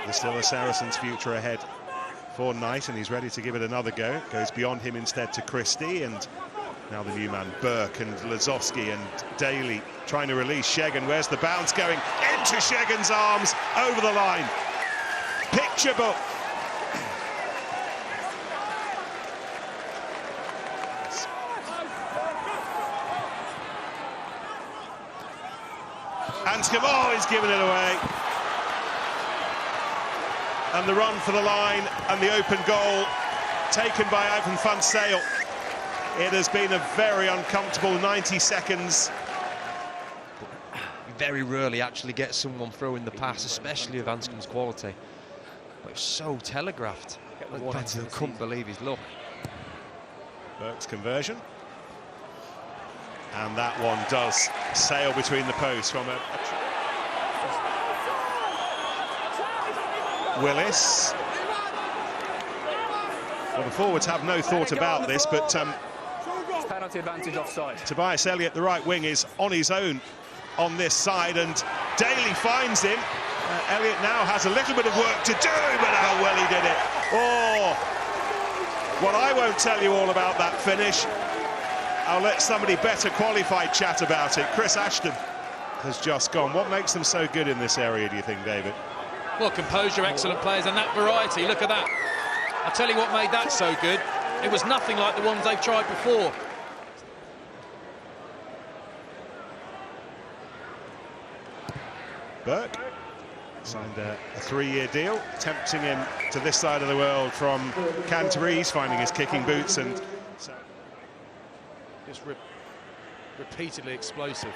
there's still a Saracens future ahead for Knight, and he's ready to give it another go. Goes beyond him instead to Christie, and now the new man Burke and Lazowski and Daly trying to release Shegan. Where's the bounce going? Into Shegan's arms, over the line. Picture book. Anscombe, oh, he's given it away. And the run for the line and the open goal taken by Ivan van Sale. It has been a very uncomfortable 90 seconds. You very rarely actually get someone throwing the pass, especially of Anscombe's quality. But it's so telegraphed. I couldn't believe his luck. Burke's conversion. And that one does sail between the posts from a Willis. Well, the forwards have no thought about this, but penalty advantage offside. Tobias Elliott, the right wing, is on his own on this side, and Daly finds him. Elliott now has a little bit of work to do, but how well he did it. Oh, what I won't tell you all about that finish. I'll let somebody better qualified chat about it. Chris Ashton has just gone. What makes them so good in this area, do you think, David? Well, composure, excellent players, and that variety. Look at that. I'll tell you what made that so good. It was nothing like the ones they've tried before. Burke signed a 3-year deal, tempting him to this side of the world from Canterbury. He's finding his kicking boots, and just repeatedly explosive.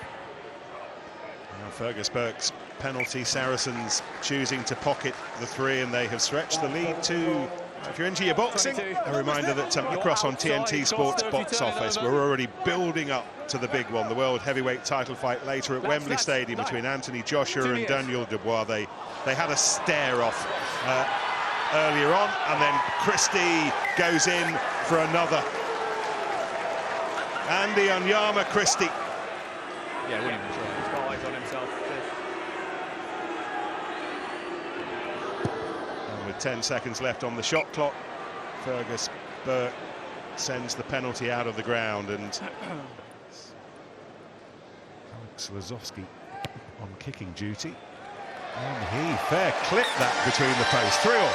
Now Fergus Burke's penalty. Saracens choosing to pocket the 3, and they have stretched the lead to. If you're into your boxing, a reminder that across on TNT Sports Box Office, we're already building up to the big one, the world heavyweight title fight later at Wembley Stadium between Anthony Joshua and Daniel Dubois. They had a stare-off earlier on, and then Christie goes in for another. Andy Onyama Christie. Yeah, winning the try. He's got eyes on himself. And with 10 seconds left on the shot clock, Fergus Burke sends the penalty out of the ground, and Alex Lazowski on kicking duty. And he fair clipped that between the posts. 3-all.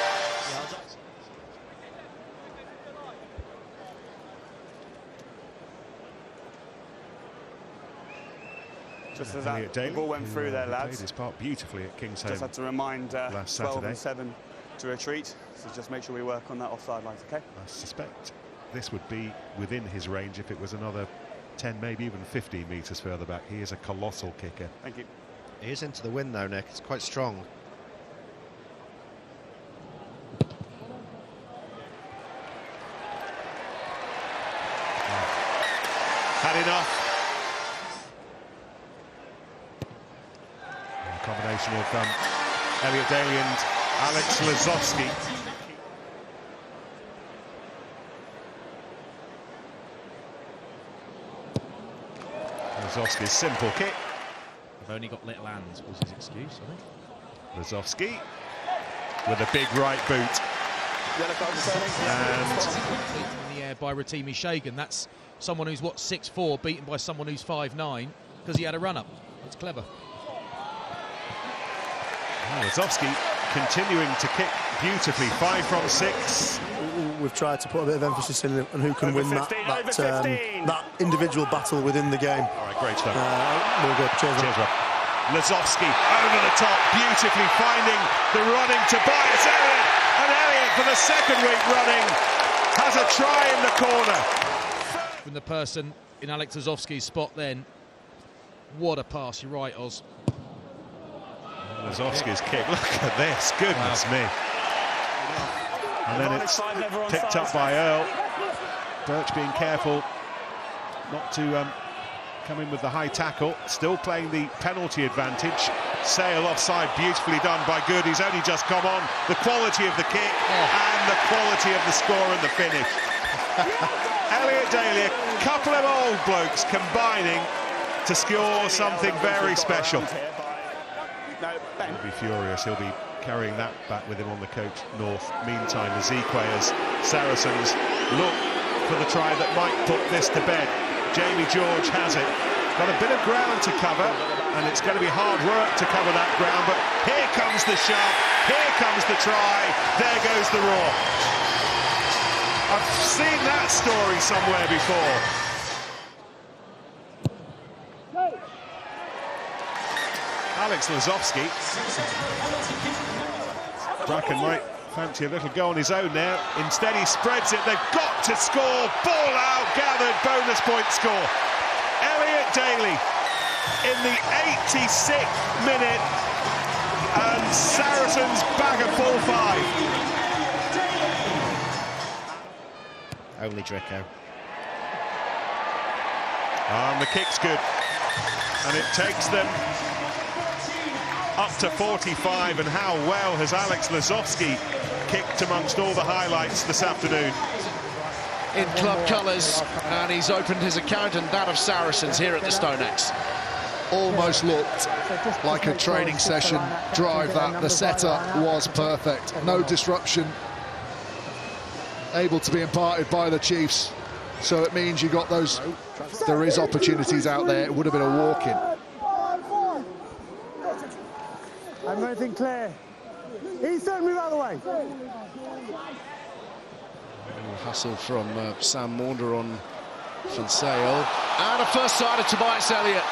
Just as that the ball went through there, lads. Played his part beautifully at Kingsholm. Just had to remind last 12 Saturday. and 7 to retreat. So just make sure we work on that offside lines, okay? I suspect this would be within his range if it was another 10, maybe even 15 metres further back. He is a colossal kicker. Thank you. He is into the wind though, Nick. It's quite strong. Had enough. A combination of Elliot Daly and Alex Lazowski. Lazowski's simple kick. I've only got little hands, was his excuse, I think. Lazowski with a big right boot. And in the air by Rotimi Shagan. That's someone who's, what, 6'4", beaten by someone who's 5'9", because he had a run-up. That's clever. Lazowski continuing to kick beautifully, 5 from 6. We've tried to put a bit of emphasis in on who can win that individual battle within the game. All right, great stuff. We're good. Cheers, Rob. Lazowski over the top, beautifully finding the running Tobias Elliott, and Elliott for the second week running has a try in the corner. From the person in Alex Lazowski's spot then, what a pass, you're right, Oz. Lazowski's kick, look at this, goodness me. And then it's picked up by Earl. Birch being careful not to come in with the high tackle, still playing the penalty advantage. Sale offside, beautifully done by Good. He's only just come on. The quality of the kick and the quality of the score and the finish. Elliot Daly, a couple of old blokes combining to score something very special. He'll be furious. He'll be carrying that back with him on the coach north. Meantime, Ezekwe as Saracens look for the try that might put this to bed. Jamie George has it. Got a bit of ground to cover, and it's going to be hard work to cover that ground, but here comes the shove, here comes the try, there goes the roar. I've seen that story somewhere before. Alex Lazowski. Bracken might fancy a little go on his own now. Instead he spreads it, they've got to score. Ball out, gathered, bonus point score. Elliot Daly in the 86th minute, and Saracens back at full 5. Only Drico. And the kick's good, and it takes them up to 45, and how well has Alex Lazowski kicked amongst all the highlights this afternoon. In club colours, and he's opened his account and that of Saracens here at the StoneX. Almost looked like a training session drive. That the setup was perfect, no disruption, able to be imparted by the Chiefs, so it means you got those, there is opportunities out there. It would have been a walk-in. I'm anything clear. Easton, move out of the way. Hustle from Sam Maunder on Finsale. And a first sight of Tobias Elliott.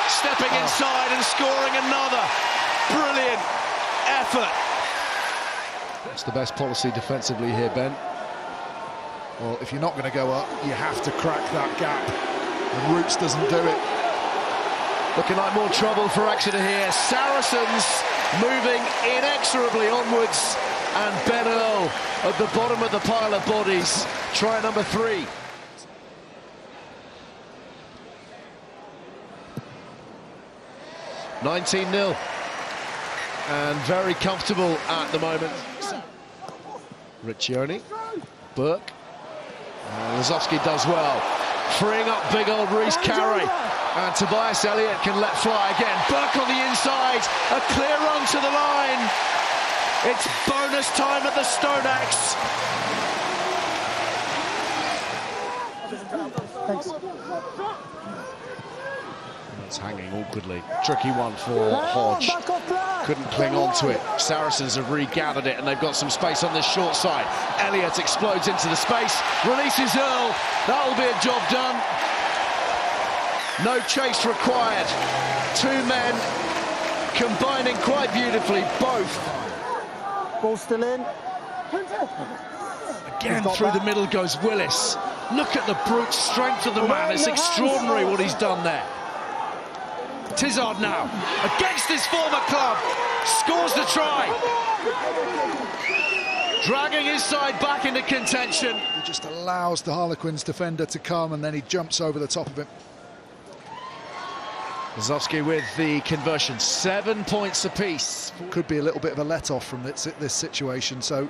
Stepping inside and scoring another. Brilliant effort. It's the best policy defensively here, Ben. Well, if you're not going to go up, you have to crack that gap. And Roots doesn't do it. Looking like more trouble for Exeter here. Saracens moving inexorably onwards. And Ben Earl at the bottom of the pile of bodies. Try number 3. (19-0) and very comfortable at the moment. Riccioni, Burke, Lazowski does well, freeing up big old Reece Carey, and Tobias Elliott can let fly again. Burke on the inside, a clear run to the line. It's bonus time at the StoneX. Thanks. It's hanging awkwardly. Tricky one for Hodge. Couldn't cling on to it. Saracens have regathered it, and they've got some space on this short side. Elliott explodes into the space, releases Earl. That'll be a job done. No chase required. 2 men combining quite beautifully, both. Ball still in. Again through the middle goes Willis. Look at the brute strength of the man. It's extraordinary what he's done there. Tizard now, against his former club, scores the try. Dragging his side back into contention. He just allows the Harlequins defender to come, and then he jumps over the top of him. Lazowski with the conversion, 7 points apiece. Could be a little bit of a let-off from this situation, so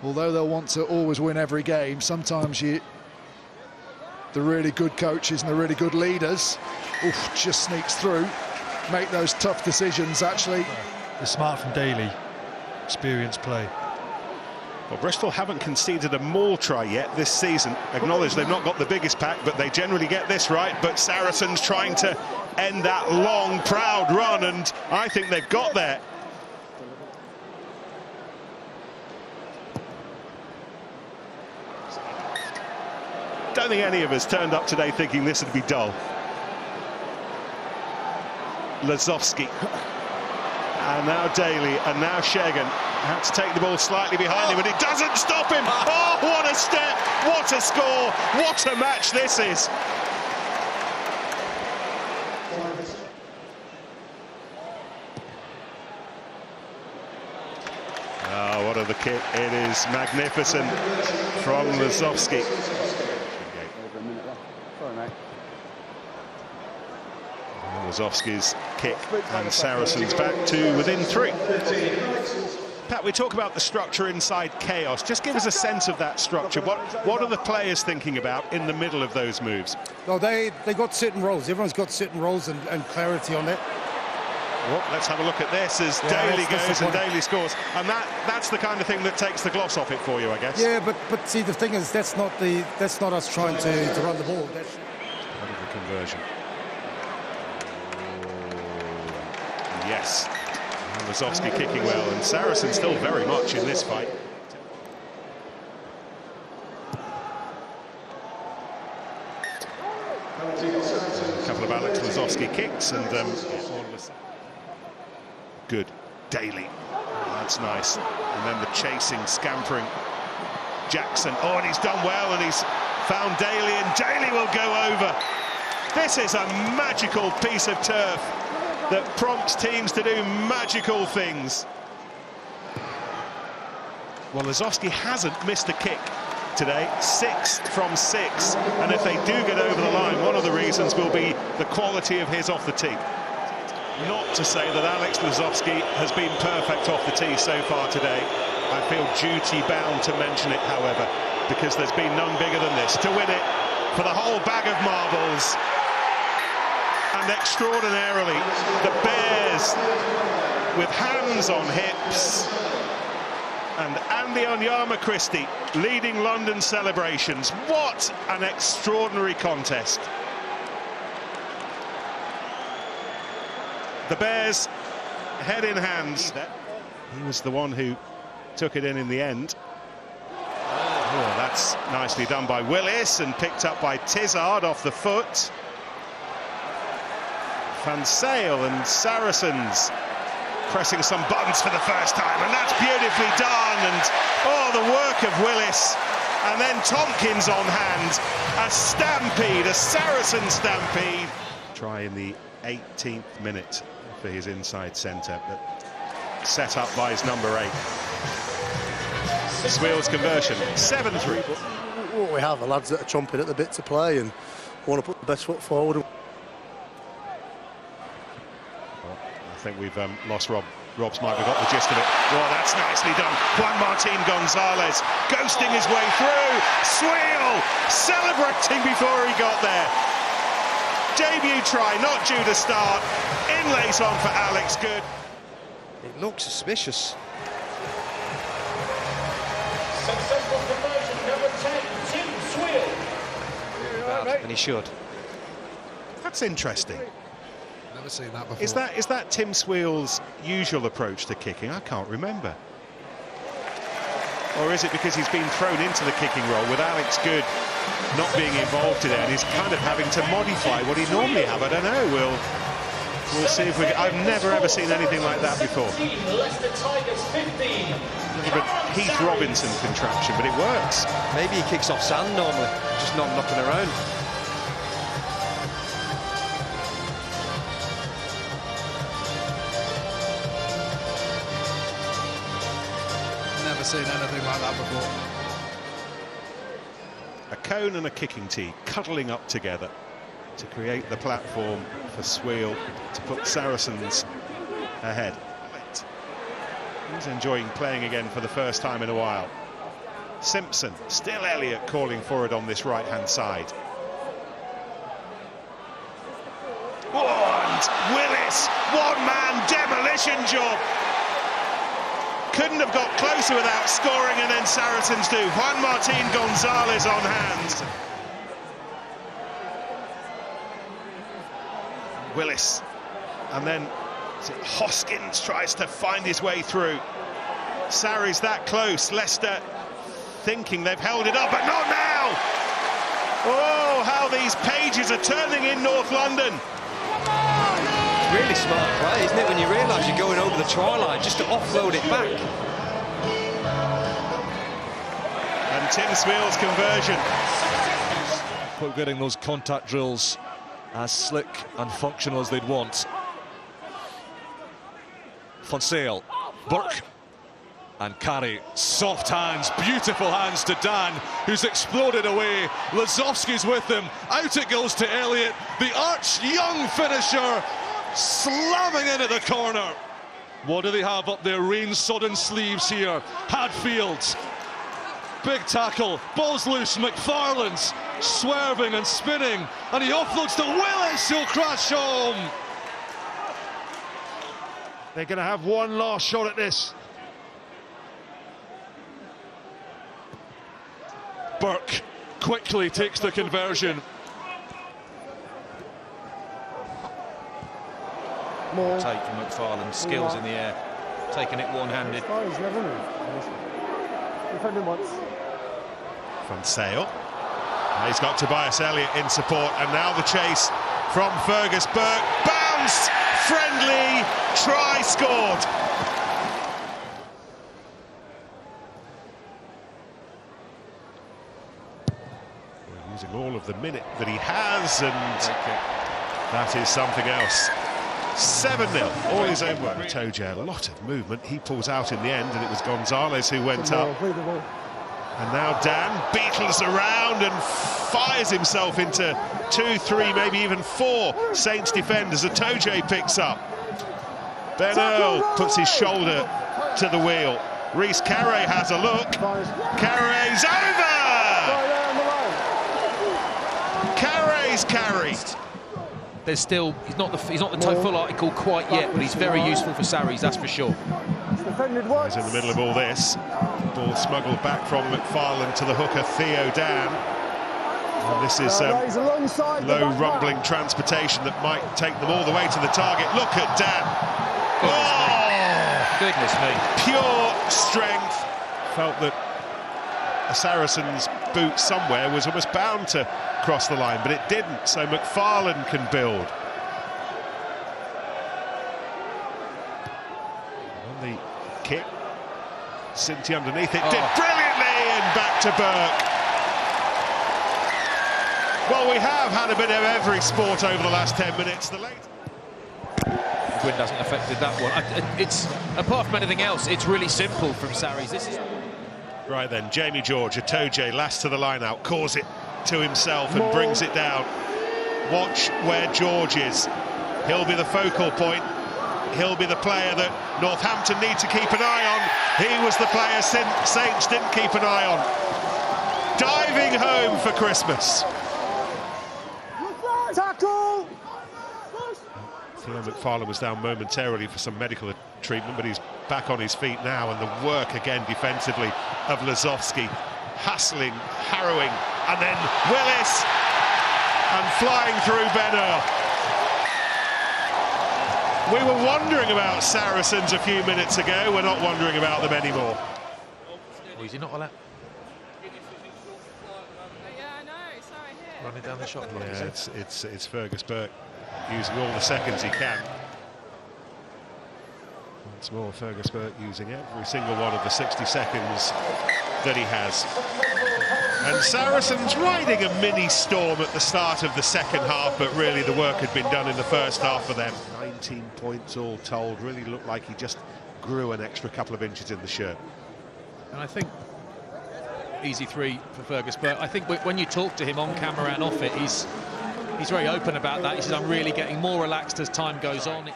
although they'll want to always win every game, sometimes the really good coaches and the really good leaders just sneaks through, make those tough decisions. Actually, the smart from Daly, experienced play. Well, Bristol haven't conceded a maul try yet this season. Acknowledge they've not got the biggest pack, but they generally get this right. But Saracens trying to end that long, proud run, and I think they've got there. Don't think any of us turned up today thinking this would be dull. Lazowski, and now Daly, and now Shegan. Had to take the ball slightly behind him, and it doesn't stop him. Oh, what a step, what a score, what a match this is. Oh, what a kick. It is magnificent from Lazowski. Lazowski's kick, and Saracens back to within 3. Pat, we talk about the structure inside chaos. Just give us a sense of that structure. What are the players thinking about in the middle of those moves? Well, they got certain roles. Everyone's got certain roles and clarity on that. Well, let's have a look at this as Daly goes and Daly scores, and that's the kind of thing that takes the gloss off it for you, I guess. Yeah, but see, the thing is, that's not us trying to run the ball. That's part of the conversion. Yes, Lazowski kicking well, and Saracens still very much in this fight. A couple of Alex Lazowski kicks and good. Daly, that's nice. And then the chasing, scampering Jackson. Oh, and he's done well, and he's found Daly, and Daly will go over. This is a magical piece of turf that prompts teams to do magical things. Well, Lazowski hasn't missed a kick today, 6 from 6, and if they do get over the line, one of the reasons will be the quality of his off the tee. Not to say that Alex Lazowski has been perfect off the tee so far today. I feel duty-bound to mention it, however, because there's been none bigger than this. To win it for the whole bag of marbles, and extraordinarily, the Bears with hands on hips, and Andy Onyama Christie leading London celebrations. What an extraordinary contest. The Bears head in hands. He was the one who took it in the end. Oh, that's nicely done by Willis and picked up by Tizard off the foot. Van Sale and Saracens pressing some buttons for the first time, and that's beautifully done. And oh, the work of Willis, and then Tompkins on hand. A stampede, a Saracen stampede. Try in the 18th minute for his inside centre, but set up by his number 8. Sweel's conversion, 7-3. What we have are lads that are chomping at the bit to play and want to put the best foot forward. I think we've lost Rob. Rob's might have got the gist of it. Oh, that's nicely done. Juan Martin Gonzalez ghosting his way through. Sweel celebrating before he got there. Debut try, not due to start. Inlays on for Alex Good. It looks suspicious. Successful conversion, number 10, Tim Sweel. And he should. That's interesting. Never seen that before. Is that Tim Sweel's usual approach to kicking? I can't remember. Or is it because he's been thrown into the kicking role with Alex Good not being involved today, and he's kind of having to modify what he normally have? I don't know. We'll see if we. I've never ever seen anything like that before. Heath Robinson contraption, but it works. Maybe he kicks off sand normally, just not knocking around. Never seen anything like that before. A cone and a kicking tee cuddling up together to create the platform for Sweel to put Saracens ahead. He's enjoying playing again for the first time in a while. Simpson, still Elliot calling for it on this right-hand side. Oh, and Willis, one-man demolition job. Couldn't have got closer without scoring, and then Saracens do. Juan Martin Gonzalez on hand. Willis, and then Hoskins tries to find his way through. Sarri's that close. Leicester thinking they've held it up, but not now. Oh, how these pages are turning in North London. Really smart play, isn't it, when you realise you're going over the try line just to offload it back. And Tim Sweel's conversion. Quite getting those contact drills as slick and functional as they'd want. Fonsale, Burke, and Carey. Soft hands, beautiful hands to Dan, who's exploded away. Lazowski's with him. Out it goes to Elliot, the arch-young finisher, slamming in at the corner. What do they have up their rain-sodden sleeves here? Hadfield. Big tackle, ball's loose, McFarland's swerving and spinning, and he offloads to Willis, who'll crash home. They're going to have one last shot at this. Burke quickly takes the conversion. More. Take from McFarlane, skills in the air, taking it one-handed. He's never moved. Defending once. From Sale. He's got Tobias Elliott in support, and now the chase from Fergus Burke. Bounce! Friendly! Try scored! We're using all of the minute that he has, and that is something else. 7-0, all his own work. Toja, a lot of movement. He pulls out in the end, and it was Gonzalez who went up. And now Dan beetles around and fires himself into 2, 3, maybe even 4 Saints defenders. Atoje picks up. Ben Earl puts his shoulder to the wheel. Reece Carey has a look. Carey's over! Carey's carried. There's still, he's not the full article quite yet, but he's very useful for Sarries, that's for sure. He's in the middle of all this. Ball smuggled back from McFarlane to the hooker Theo Dan. And this is low rumbling transportation that might take them all the way to the target. Look at Dan. Goodness me. Pure strength. Felt that a Saracens boot somewhere was almost bound to cross the line, but it didn't, so McFarlane can build. On the kick, Cinti underneath it, did brilliantly, and back to Burke. Well, we have had a bit of every sport over the last 10 minutes. The wind hasn't affected that one. It's, apart from anything else, it's really simple from Sarries. This is... Right then, Jamie George, Atoje, last to the line out, calls it to himself and brings it down. Watch where George is. He'll be the focal point. He'll be the player that Northampton need to keep an eye on. He was the player Saints didn't keep an eye on. Diving home for Christmas. Tackle! Theo McFarlane was down momentarily for some medical treatment, but he's back on his feet now, and the work again defensively of Lazowski, hassling, harrowing, and then Willis, and flying through Ben Earl. We were wondering about Saracens a few minutes ago, we're not wondering about them anymore. Is he not allowed? Yeah, I know, sorry, here. Running down the shot clock. Yeah, it's Fergus Burke using all the seconds he can. Once more, Fergus Burke using every single one of the 60 seconds that he has. And Saracens riding a mini storm at the start of the second half, but really the work had been done in the first half for them. 19 points all told, really looked like he just grew an extra couple of inches in the shirt. And I think easy 3 for Fergus Burke. I think when you talk to him on camera and off it, he's very open about that. He says, I'm really getting more relaxed as time goes on.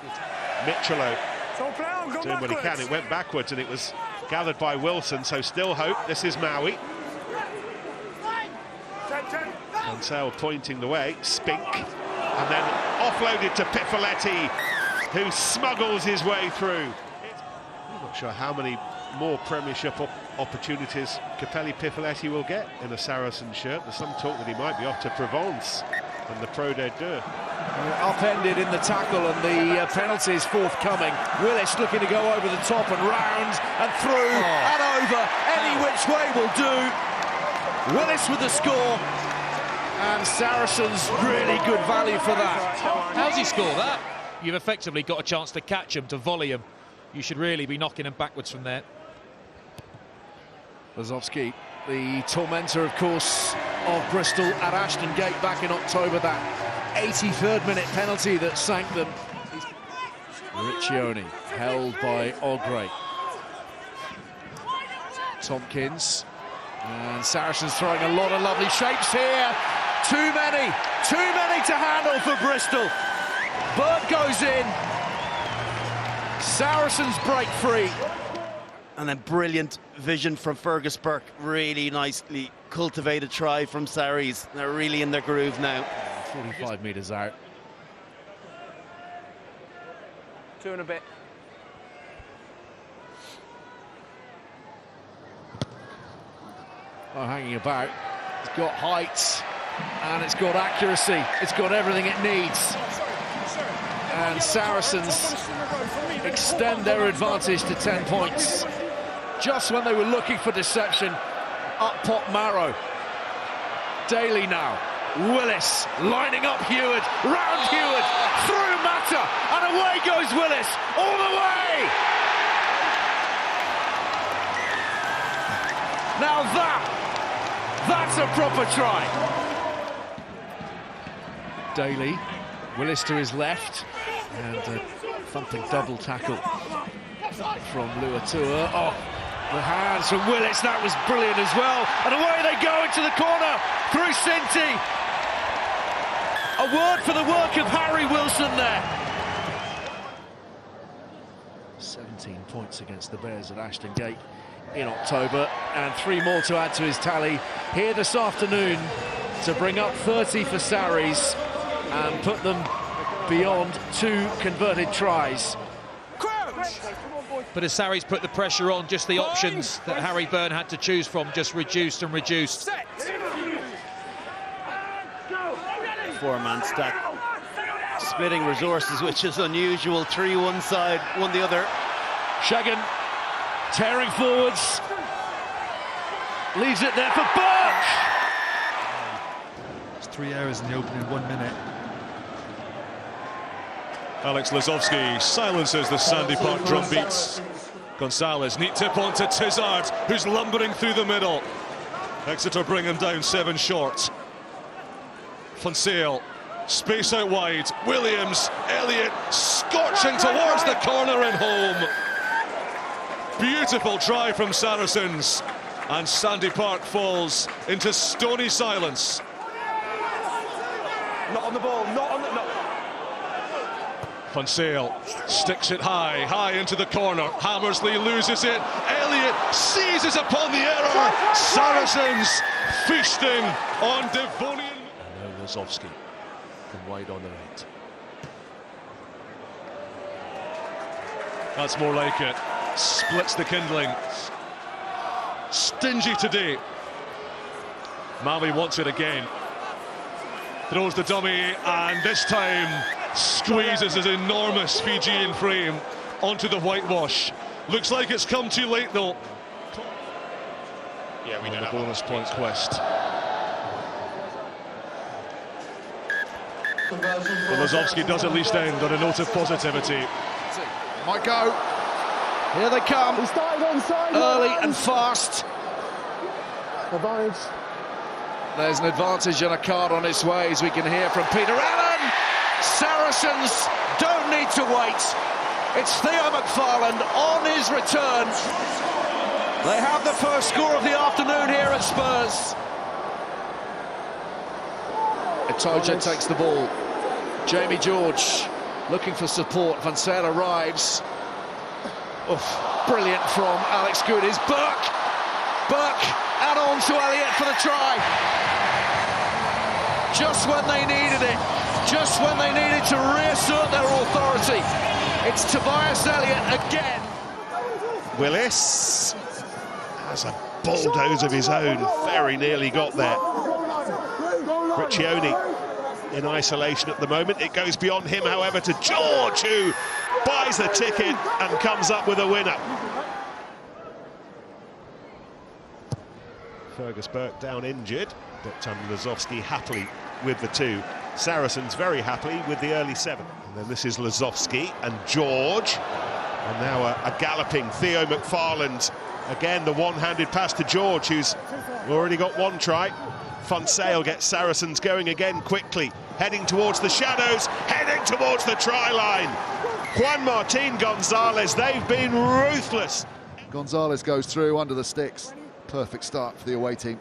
Michelo doing what he can. It went backwards and it was gathered by Wilson, so still hope. This is Maui. Ansel pointing the way, Spink, and then offloaded to Pifoletti, who smuggles his way through. I'm not sure how many more Premiership opportunities Capelli Pifoletti will get in a Saracen shirt. There's some talk that he might be off to Provence and the Pro de Deux. Upended in the tackle, and the penalty is forthcoming. Willis looking to go over the top and round and through and over. Any which way will do. Willis with the score, and Saracens really good value for that. How's he score that? You've effectively got a chance to catch him, to volley him. You should really be knocking him backwards from there. Lazowski, the tormentor, of course, of Bristol at Ashton Gate back in October. That 83rd minute penalty that sank them. Riccioni held by Ogre. Tompkins, and Saracens throwing a lot of lovely shapes here. Too many to handle for Bristol. Burke goes in. Saracens break free. And then brilliant vision from Fergus Burke. Really nicely cultivated try from Sarries. They're really in their groove now. 45 metres out. 2 and a bit. hanging about. It's got height and it's got accuracy. It's got everything it needs. And Saracens extend their advantage to 10 points. Just when they were looking for deception, up pop Marrow. Daly now. Willis lining up Heward, round Heward, through Mata, and away goes Willis, all the way! Now that's a proper try. Daly, Willis to his left, and a thumping double tackle from Luatua. Oh, the hands from Willis, that was brilliant as well. And away they go into the corner, through Sinti. A word for the work of Harry Wilson there. 17 points against the Bears at Ashton Gate in October, and 3 more to add to his tally here this afternoon to bring up 30 for Sarries and put them beyond 2 converted tries. But as Sarries put the pressure on, just the options that Harry Byrne had to choose from just reduced and reduced. 4-man stack, splitting resources, which is unusual. 3 one side, 1 the other. Shagan tearing forwards, leaves it there for Burke. It's 3 errors in the opening 1 minute. Alex Lazowski silences the Sandy Park drum beats. Gonzalez, neat tip on to Tizard, who's lumbering through the middle. Exeter bring him down 7 short. Fonseal, space out wide. Williams, Elliot, scorching towards the corner and home. Beautiful try from Saracens, and Sandy Park falls into stony silence. Not on the ball, not on the... No. Fonseal sticks it high into the corner. Hammersley loses it. Elliot seizes upon the error. Saracens feasting on Devonian. And now Lazowski from wide on the right. That's more like it. Splits the kindling. Stingy today. Maui wants it again. Throws the dummy, and this time squeezes his enormous Fijian frame onto the whitewash. Looks like it's come too late though. Yeah, we know the bonus point quest. Well, Lazowski does at least end on a note of positivity. Might go. Here they come. He started onside. Early and fast. Advantage. There's an advantage and a card on its way, as we can hear from Peter Allen. Saracens don't need to wait. It's Theo McFarland on his return. They have the first score of the afternoon here at Spurs. Itoje takes the ball. Jamie George looking for support. Van Sale arrives. Oof, brilliant from Alex Goodies. Burke add on to Elliot for the try. Just when they needed it. Just when they needed to reassert their authority. It's Tobias Elliott again. Willis has a bulldoze of his own. Very nearly got there. Riccioni in isolation at the moment. It goes beyond him, however, to George, who buys the ticket and comes up with a winner. Fergus Burke down injured, but Lazowski happily with the 2. Saracens very happily with the early 7. And then this is Lazowski and George. And now a galloping Theo McFarland. Again, the one-handed pass to George, who's already got 1 try. Fonseal gets Saracens going again quickly, heading towards the shadows, heading towards the try line. Juan Martin Gonzalez, they've been ruthless. Gonzalez goes through under the sticks. Perfect start for the away team.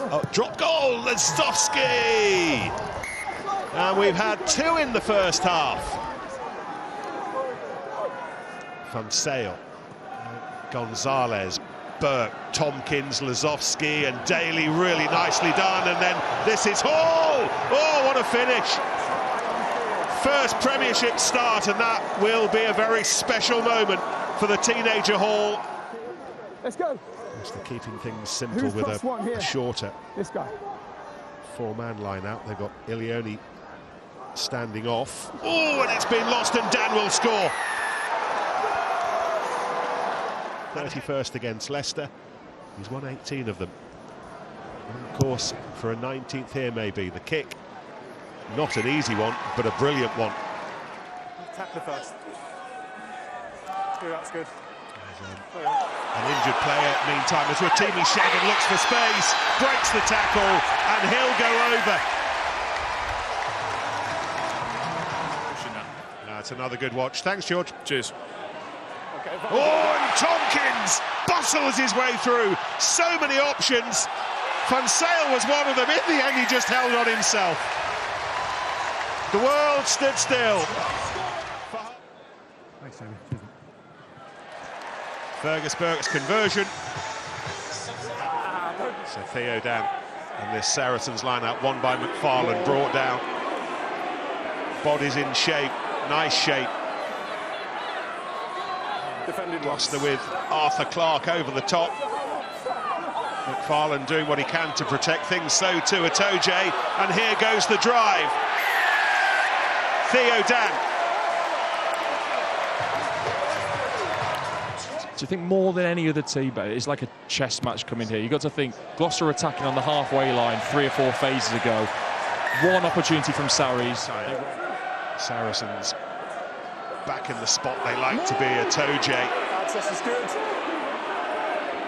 Oh, drop goal, Lazowski! And we've had 2 in the first half. Fonseal, Gonzalez, Burke, Tompkins, Lazowski and Daly, really nicely done. And then this is Hall! Oh, what a finish! first Premiership start, and that will be a very special moment for the teenager Hall. Let's go. Just keeping things simple with a shorter this guy. Four-man line out. They've got Ilioni standing off. Oh, and it's been lost, and Dan will score. 31st against Leicester. He's won 18 of them. And of course, for a 19th here maybe. The kick, not an easy one, but a brilliant one. Tackle first. That's good. An injured player, meantime, as Rotimi Shegan looks for space, breaks the tackle, and he'll go over. That's another good watch. Thanks, George. Cheers. Oh, and Tompkins bustles his way through. So many options. Van Sale was one of them. In the end, he just held on himself. The world stood still. Thanks, Jamie. Fergus Burke's conversion. So Theo Dan and this Saracens line-up, won by McFarlane, brought down. Bodies in shape, nice shape. Gloucester with Arthur Clarke over the top. McFarlane doing what he can to protect things, so too Atoje, and here goes the drive. Theo Dan. Do you think more than any other team, but it's like a chess match coming here? You've got to think Gloucester attacking on the halfway line 3 or 4 phases ago. One opportunity from Sarries. Saracens back in the spot they like to be. Atoje. Access is good.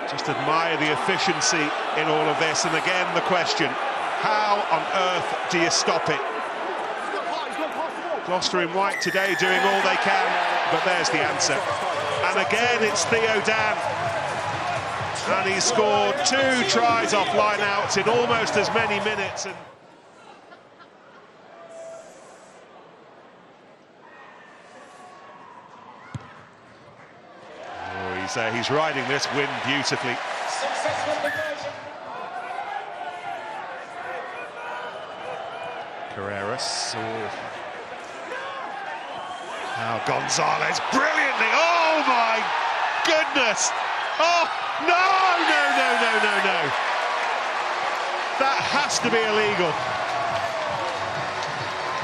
Just admire the efficiency in all of this. And again, the question, how on earth do you stop it? Gloucester in white today doing all they can, but there's the answer. And again, it's Theo Dan. And he scored 2 tries off line-outs in almost as many minutes. And he's riding this wind beautifully. Carreras. Now Gonzalez brilliantly. Oh my goodness! Oh no! That has to be illegal.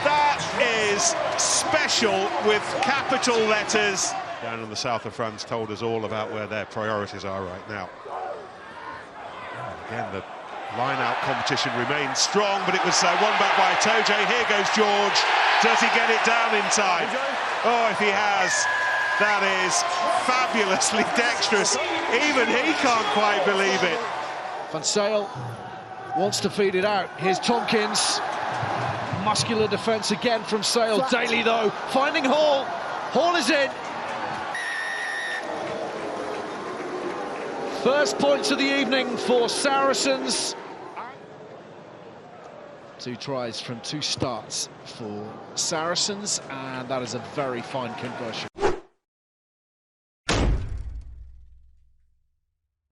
That is special with capital letters. Down in the south of France told us all about where their priorities are right now. Again, the line-out competition remains strong, but it was won back by Atoje. Here goes George. Does he get it down in time? Oh, if he has, that is fabulously dexterous. Even he can't quite believe it. Van Sale wants to feed it out. Here's Tompkins. Muscular defence again from Sale. Daly, though, finding Hall. Hall is in. First points of the evening for Saracens. 2 tries from 2 starts for Saracens, and that is a very fine conversion.